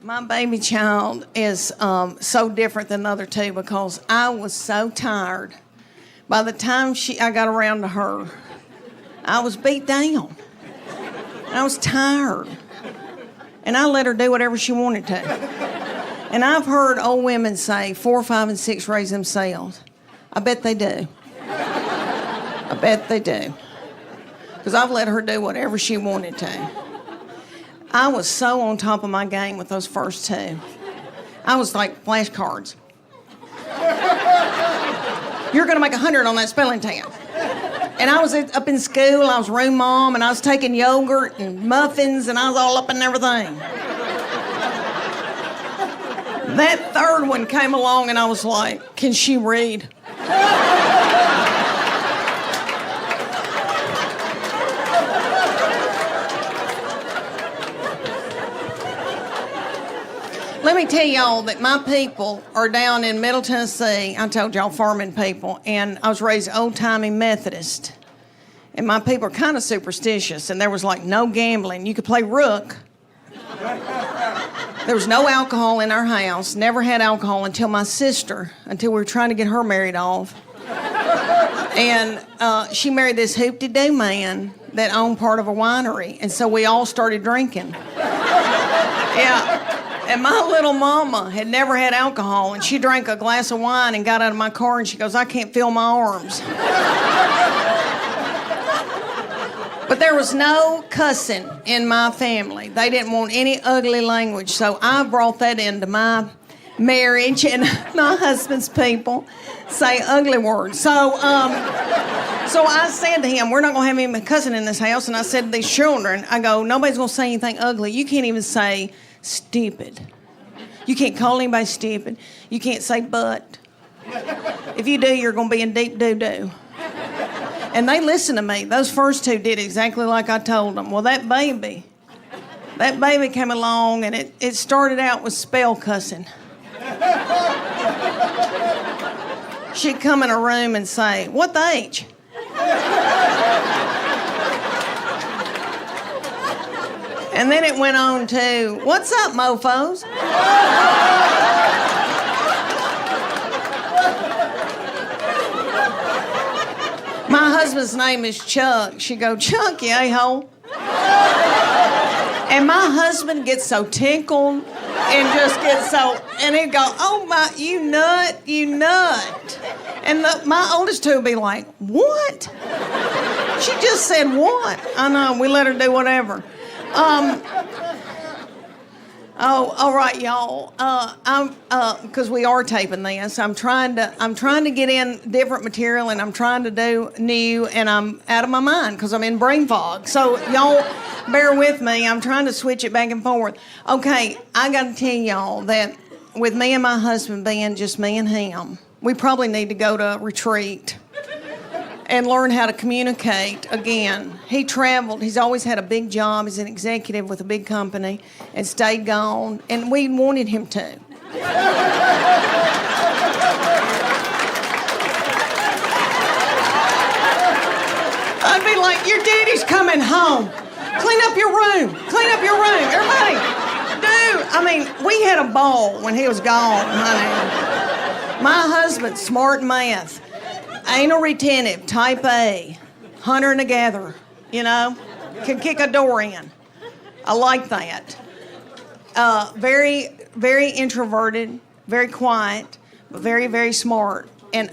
My baby child is so different than the other two because I was so tired. By the time I got around to her, I was beat down. And I was tired. And I let her do whatever she wanted to. And I've heard old women say 4, 5, and 6 raise themselves. I bet they do. I bet they do. Because I've let her do whatever she wanted to. I was so on top of my game with those first two. I was like flashcards. You're going to make 100 on that spelling test. And I was up in school, I was room mom, and I was taking yogurt and muffins, and I was all up in everything. That third one came along, and I was like, can she read? Let me tell y'all that my people are down in Middle Tennessee. I told y'all farming people, and I was raised old-timey Methodist. And my people are kind of superstitious, and there was like no gambling. You could play rook. There was no alcohol in our house. Never had alcohol until we were trying to get her married off. And she married this hoop-de-doo man that owned part of a winery, and so we all started drinking. Yeah. And my little mama had never had alcohol, and she drank a glass of wine and got out of my car, and she goes, I can't feel my arms. But there was no cussing in my family. They didn't want any ugly language, so I brought that into my marriage, and my husband's people say ugly words. So I said to him, we're not going to have any cussing in this house, and I said to these children, I go, nobody's going to say anything ugly. You can't even say stupid. You can't call anybody stupid. You can't say but. If you do, you're going to be in deep doo-doo. And they listened to me. Those first two did exactly like I told them. Well, that baby came along, and it started out with spell cussing. She'd come in a room and say, what the H? And then it went on to, what's up, mofos? My husband's name is Chuck. She go, Chuck, you a-hole. And my husband gets so tickled and just gets so, and he'd go, oh my, you nut. And my oldest two would be like, what? She just said what? I know, we let her do whatever. All right, y'all. Because we are taping this. I'm trying to get in different material, and I'm trying to do new, and I'm out of my mind because I'm in brain fog. So y'all, bear with me. I'm trying to switch it back and forth. Okay, I got to tell y'all that with me and my husband being just me and him, we probably need to go to a retreat and learn how to communicate again. He traveled. He's always had a big job. He's an executive with a big company and stayed gone, and we wanted him to. I'd be like, your daddy's coming home. Clean up your room. Everybody, dude. I mean, we had a ball when he was gone, honey. My husband's smart in math. Anal retentive, type A, hunter and a gatherer, can kick a door in. I like that. Very, very introverted, very quiet, but very, very smart. And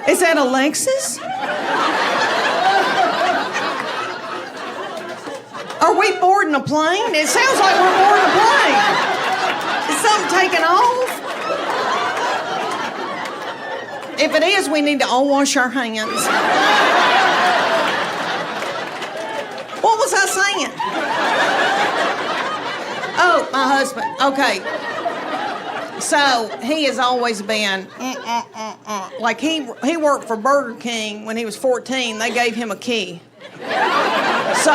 Is that Alexis? Are we boarding a plane? It sounds like we're boarding a plane. Is something taking off? If it is, we need to all wash our hands. What was I saying? Oh, my husband. Okay. So he has always been, like he worked for Burger King when he was 14. They gave him a key. So,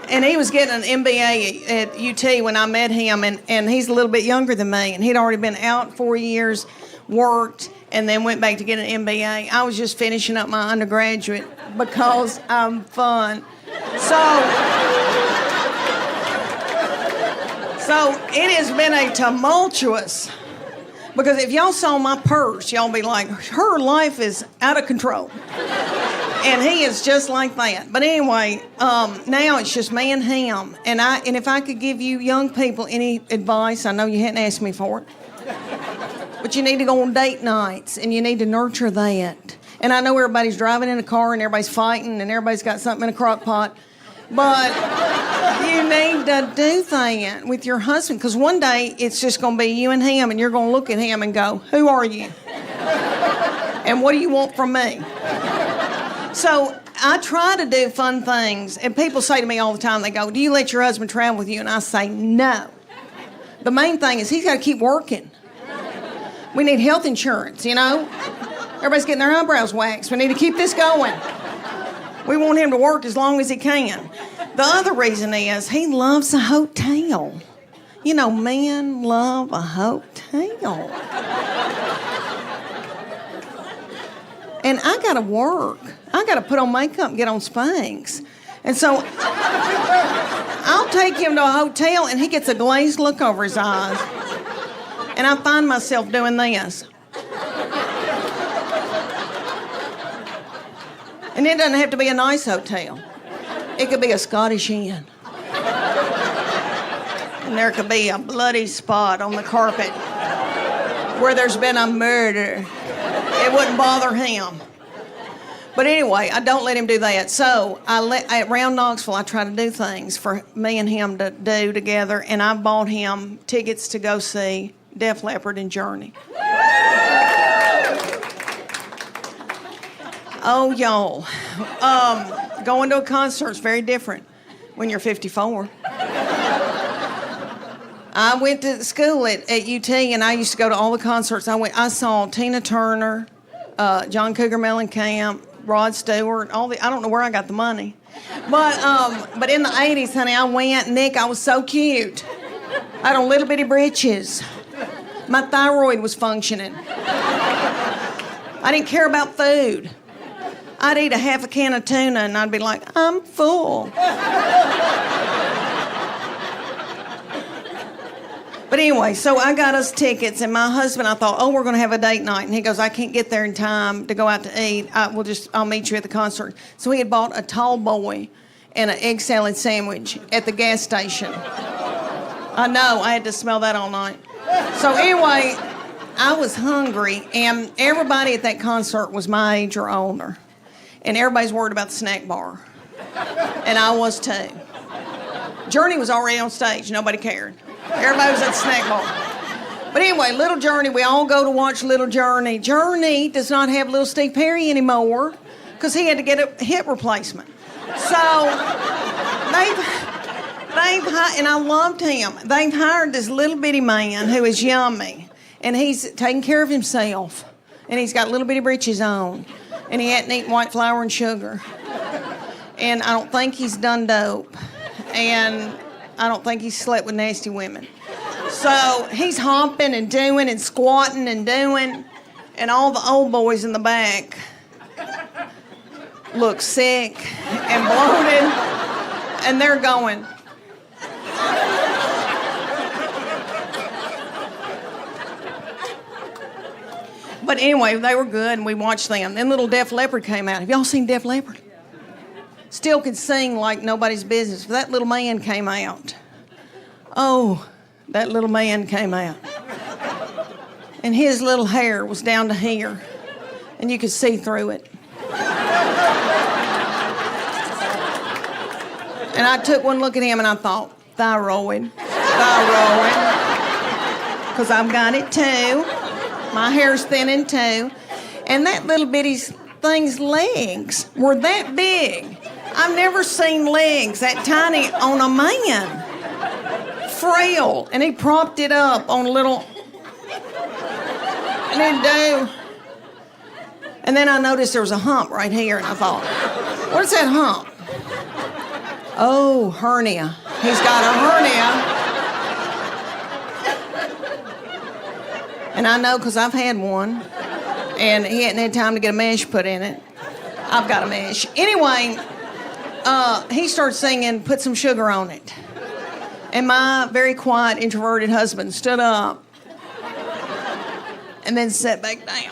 and he was getting an MBA at UT when I met him, and he's a little bit younger than me, and he'd already been out 4 years, worked, and then went back to get an MBA. I was just finishing up my undergraduate because I'm fun. So it has been a tumultuous, because if y'all saw my purse, y'all be like, her life is out of control. And he is just like that. But anyway, now it's just me and him. And if I could give you young people any advice, I know you hadn't asked me for it, but you need to go on date nights, and you need to nurture that. And I know everybody's driving in a car, and everybody's fighting, and everybody's got something in a crock pot. But you need to do that with your husband, because one day it's just going to be you and him, and you're going to look at him and go, who are you? And what do you want from me? So I try to do fun things, and people say to me all the time, they go, do you let your husband travel with you? And I say, no. The main thing is he's got to keep working. We need health insurance, you know? Everybody's getting their eyebrows waxed. We need to keep this going. We want him to work as long as he can. The other reason is he loves a hotel. You know, men love a hotel. And I gotta work. I gotta put on makeup and get on Spanx. And so I'll take him to a hotel and he gets a glazed look over his eyes. And I find myself doing this. And it doesn't have to be a nice hotel. It could be a Scottish Inn. And there could be a bloody spot on the carpet where there's been a murder. It wouldn't bother him. But anyway, I don't let him do that. So around Knoxville, I try to do things for me and him to do together. And I bought him tickets to go see Def Leppard and Journey. Oh, y'all. Going to a concert is very different when you're 54. I went to school at UT, and I used to go to all the concerts. I saw Tina Turner, John Cougar Mellencamp, Rod Stewart, I don't know where I got the money. But in the 80s, honey, I went. Nick, I was so cute. I had on little bitty britches. My thyroid was functioning. I didn't care about food. I'd eat a half a can of tuna and I'd be like, I'm full. But anyway, so I got us tickets, and my husband, I thought, we're going to have a date night. And he goes, I can't get there in time to go out to eat. I'll meet you at the concert. So he had bought a tall boy and an egg salad sandwich at the gas station. I know, I had to smell that all night. So anyway, I was hungry, and everybody at that concert was my age or older. And everybody's worried about the snack bar. And I was too. Journey was already on stage. Nobody cared. Everybody was at the snack bar. But anyway, Little Journey, we all go to watch Little Journey. Journey does not have Little Steve Perry anymore because he had to get a hip replacement. So and I loved him. They've hired this little bitty man who is yummy, and he's taking care of himself, and he's got little bitty breeches on, and he hadn't eaten white flour and sugar, and I don't think he's done dope, and I don't think he's slept with nasty women. So he's hopping and doing and squatting and doing, and all the old boys in the back look sick and bloated, and they're going. But anyway, they were good, and we watched them. Then little Def Leppard came out. Have y'all seen Def Leppard? Still could sing like nobody's business. But that little man came out. Oh, that little man came out. And his little hair was down to here, and you could see through it. And I took one look at him, and I thought, thyroid. Because I've got it too. My hair's thinning too. And that little bitty thing's legs were that big. I've never seen legs that tiny on a man. Frail. And he propped it up on a little... And he'd do... And then I noticed there was a hump right here, and I thought, what's that hump? Oh, hernia. He's got a hernia. And I know because I've had one. And he hadn't had time to get a mesh put in it. I've got a mesh. Anyway, he started singing, "Put Some Sugar on It." And my very quiet, introverted husband stood up and then sat back down.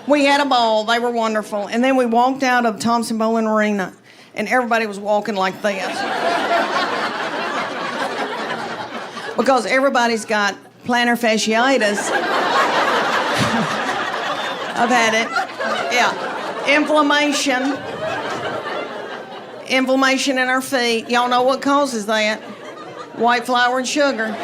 We had a ball. They were wonderful. And then we walked out of Thompson Bowling Arena, and everybody was walking like this. Because everybody's got plantar fasciitis. I've had it. Yeah. Inflammation in our feet. Y'all know what causes that? White flour and sugar.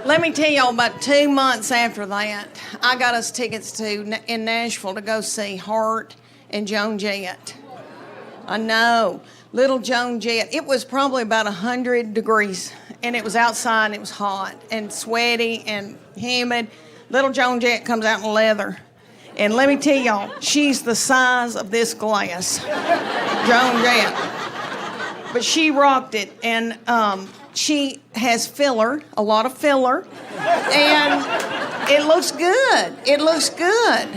Let me tell y'all, about 2 months after that, I got us tickets in Nashville to go see Hart and Joan Jett. I know, little Joan Jett. It was probably about 100 degrees, and it was outside, and it was hot and sweaty and humid. Little Joan Jett comes out in leather. And let me tell y'all, she's the size of this glass, Joan Jett. But she rocked it, and she has filler, a lot of filler, and it looks good. It looks good.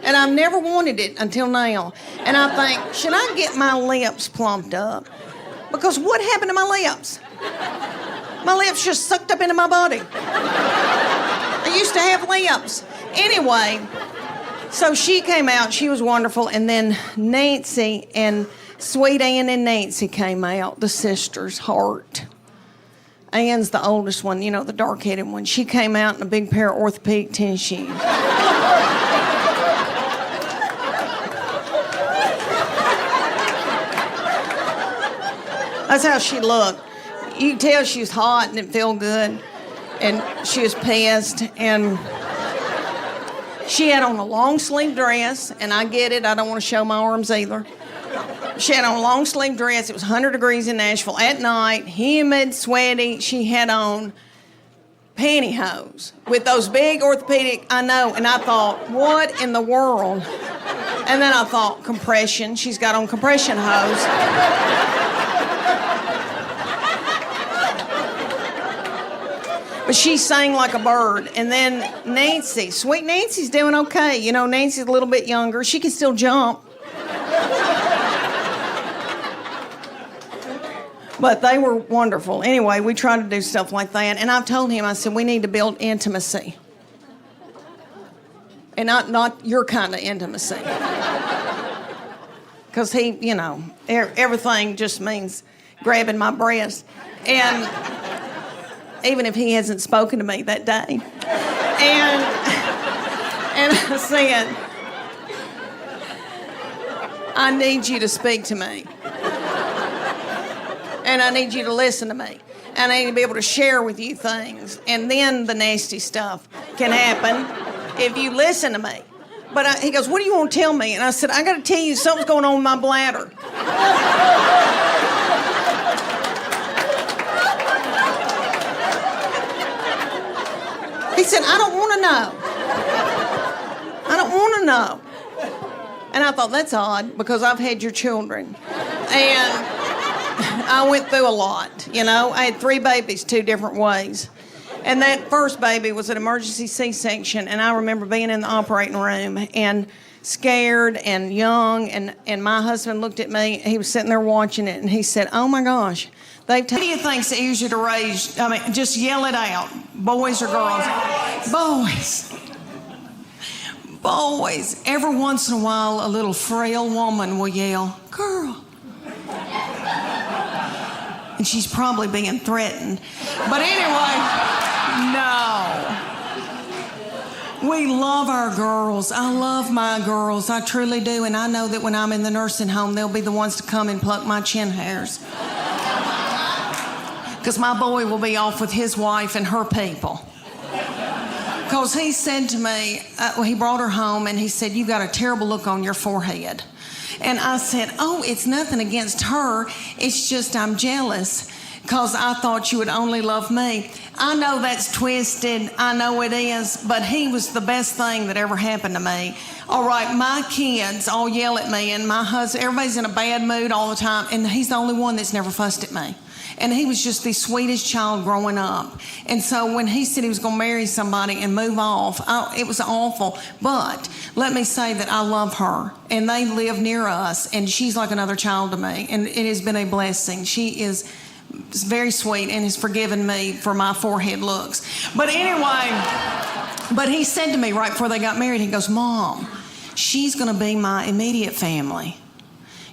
And I've never wanted it until now. And I think, should I get my lips plumped up? Because what happened to my lips? My lips just sucked up into my body. I used to have lips. Anyway, so she came out, she was wonderful, and then Nancy and Sweet Ann and Nancy came out, the sisters, Hart. Ann's the oldest one, you know, the dark-headed one. She came out in a big pair of orthopedic tennis shoes. That's how she looked. You could tell she was hot and it felt good, and she was pissed, and she had on a long-sleeve dress, and I get it, I don't want to show my arms either. She had on a long-sleeve dress. It was 100 degrees in Nashville at night, humid, sweaty. She had on pantyhose with those big orthopedic, I know, and I thought, what in the world? And then I thought, compression. She's got on compression hose. But she sang like a bird. And then Nancy, sweet Nancy's doing okay. You know, Nancy's a little bit younger. She can still jump. But they were wonderful. Anyway, we tried to do stuff like that. And I've told him, I said, we need to build intimacy. And not your kind of intimacy. Because he, you know, everything just means grabbing my breast. And even if he hasn't spoken to me that day. And I said, I need you to speak to me. And I need you to listen to me. And I need to be able to share with you things. And then the nasty stuff can happen if you listen to me. But he goes, what do you want to tell me? And I said, I got to tell you something's going on with my bladder. He said, I don't want to know. I don't want to know. And I thought, that's odd, because I've had your children. And I went through a lot, you know. I had 3 babies 2 different ways. And that first baby was an emergency C-section, and I remember being in the operating room and scared and young, and my husband looked at me. He was sitting there watching it, and he said, oh, my gosh. What do you think's easier to raise? I mean, just yell it out. Boys or girls? Boys. Boys. Every once in a while, a little frail woman will yell, girl. And she's probably being threatened. But anyway, no. We love our girls. I love my girls. I truly do. And I know that when I'm in the nursing home, they'll be the ones to come and pluck my chin hairs. Because my boy will be off with his wife and her people. Because he said to me, he brought her home and he said, you got a terrible look on your forehead. And I said, oh, it's nothing against her. It's just I'm jealous because I thought you would only love me. I know that's twisted. I know it is. But he was the best thing that ever happened to me. All right, my kids all yell at me, and my husband, everybody's in a bad mood all the time, and he's the only one that's never fussed at me. And he was just the sweetest child growing up. And so when he said he was going to marry somebody and move off, it was awful. But let me say that I love her. And they live near us. And she's like another child to me. And it has been a blessing. She is very sweet and has forgiven me for my forehead looks. But anyway, but he said to me right before they got married, he goes, Mom, she's going to be my immediate family.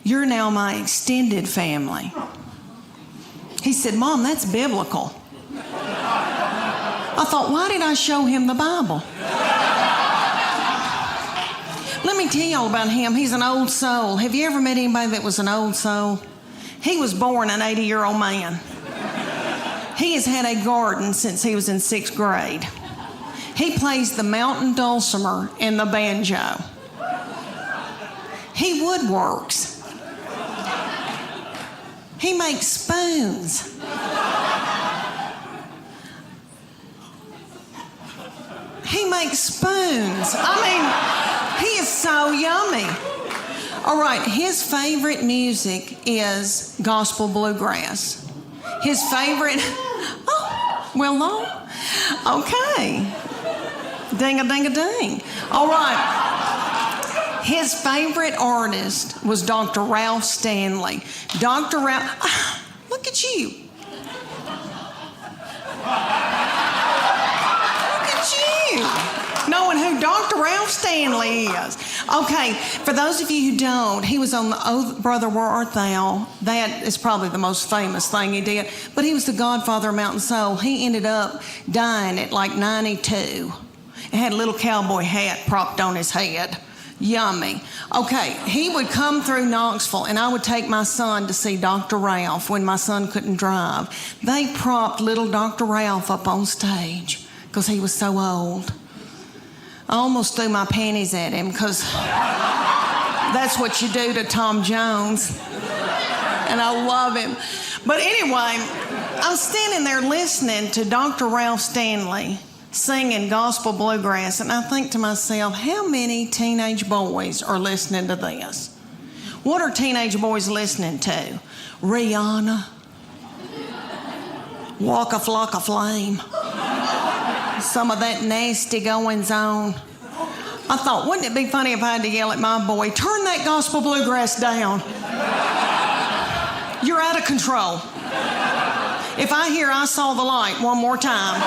You're now my extended family. He said, Mom, that's biblical. I thought, why did I show him the Bible? Let me tell y'all about him. He's an old soul. Have you ever met anybody that was an old soul? He was born an 80-year-old man. He has had a garden since he was in 6th grade. He plays the mountain dulcimer and the banjo. He woodworks. He makes spoons. He makes spoons. I mean, he is so yummy. All right, his favorite music is gospel bluegrass. His favorite, oh, well, no. Okay. Ding-a-ding-a-ding. All right. His favorite artist was Dr. Ralph Stanley. Dr. Ralph, look at you. Look at you. Knowing who Dr. Ralph Stanley is. Okay, for those of you who don't, he was on the Oh Brother Where Art Thou. That is probably the most famous thing he did. But he was the godfather of Mountain Soul. He ended up dying at like 92. He had a little cowboy hat propped on his head. Yummy. Okay, he would come through Knoxville, and I would take my son to see Dr. Ralph when my son couldn't drive. They propped little Dr. Ralph up on stage because he was so old. I almost threw my panties at him because that's what you do to Tom Jones. And I love him. But anyway, I'm standing there listening to Dr. Ralph Stanley singing gospel bluegrass, and I think to myself, how many teenage boys are listening to this? What are teenage boys listening to? Rihanna, Walk a Flock of Flame, some of that nasty goings on. I thought, wouldn't it be funny if I had to yell at my boy, turn that gospel bluegrass down. You're out of control. If I hear I Saw the Light one more time,